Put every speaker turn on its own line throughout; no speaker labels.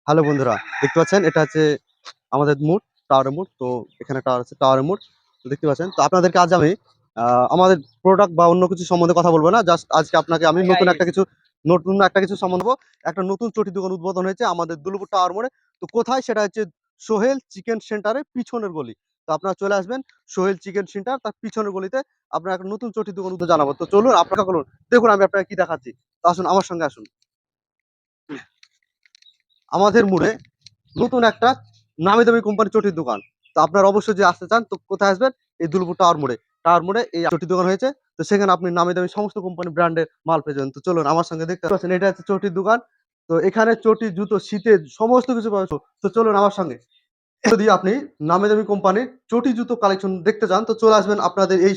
Hello বন্ধুরা, দেখতে পাচ্ছেন এটা হচ্ছে আমাদের মোড়, টাওয়ারের মোড়। তো এখানে টাওয়ার আছে, টাওয়ারের মোড়। তো দেখতে পাচ্ছেন, তো আপনাদেরকে আজ আমি আমাদের প্রোডাক্ট বা অন্য কিছু সম্বন্ধে কথা বলবো না, জাস্ট আজকে আপনাকে আমি নতুন একটা কিছু সম্বন্ধে বলবো। একটা নতুন চটি দোকান উদ্বোধন হয়েছে আমাদের দুলুপুর টাওয়ার মোড়ে। তো কোথায় সেটা হচ্ছে সোহেল চিকেন সেন্টারের পিছনের গলি। তো আপনারা চলে আসবেন সোহেল চিকেন সেন্টার, তার পিছনের গলিতে আপনার একটা নতুন চটি দোকান উদ্বোধন জানাবো। তো চলুন আপনারা বলুন, দেখুন আমি আপনাকে কি দেখাচ্ছি। তো আসুন আমার সঙ্গে আসুন। আমাদের মোড়ে নতুন একটা নামি দামি কোম্পানির চটির দোকান। তো আপনারা অবশ্যই যে আসতে চান, তো কোথায় আসবেন? এই দুলপুর টাওয়ার মোড়ে। টাওয়ার মোড়ে এই চটির দোকান হয়েছে। তো সেখানে আপনি নামি দামি সমস্ত কোম্পানি ব্র্যান্ডের মাল পেয়ে যাবেন। তো চলুন আমার সঙ্গে, দেখতে পাচ্ছেন এটা হচ্ছে চটির দোকান। তো এখানে চটি, জুতো, শীতের সমস্ত কিছু পাবেন। তো চলুন আমার সঙ্গে। যদি আপনি নামি দামি কোম্পানির চটি জুতো কালেকশন দেখতে চান, তো চলে আসবেন আপনাদের এই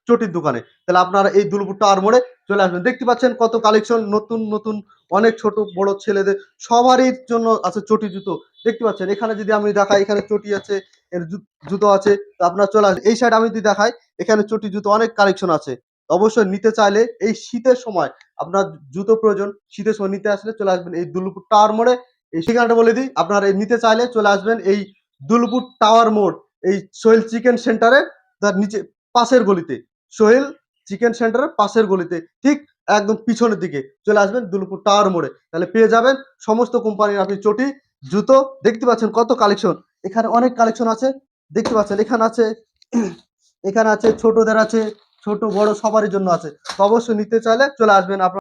চটির দোকানে। তাহলে আপনারা এই দুলপুর টাওয়ার মোড়ে চলে আসবেন। দেখতে পাচ্ছেন কত কালেকশন, নতুন নতুন অনেক ছোট বড় ছেলেদের সবারই জন্য আছে চটি জুতো। দেখতে পাচ্ছেন এখানে যদি আমি দেখাই, এখানে চটি আছে, এর জুতো আছে। তো আপনারা চলে আসবেন। এই সাইড আমি যদি দেখাই, এখানে চটি জুতো অনেক কালেকশন আছে। অবশ্যই নিতে চাইলে এই শীতের সময় আপনার জুতো প্রয়োজন, শীতের সময় নিতে আসলে চলে আসবেন এই দুলপুর টাওয়ার মোড়ে। এই ঠিকানাটা বলে দিই, আপনারা এই নিতে চাইলে চলে আসবেন এই দুলপুর টাওয়ার মোড়, এই সোহেল চিকেন সেন্টারে, তার নিচে পাশের গলিতে। সোহেল চিকেন সেন্টারের পাশের গলিতে, ঠিক একদম পিছনের দিকে চলে আসবেন দুলপুর টাওয়ার মোড়ে। তাহলে পেয়ে যাবেন সমস্ত কোম্পানির আপনি চটি জুতো। দেখতে পাচ্ছেন কত কালেকশন, এখানে অনেক কালেকশন আছে। দেখতে পাচ্ছেন এখানে আছে, এখানে আছে ছোটদের আছে, ছোট বড় সবারই জন্য আছে। তো অবশ্যই নিতে চাইলে চলে আসবেন আপনার।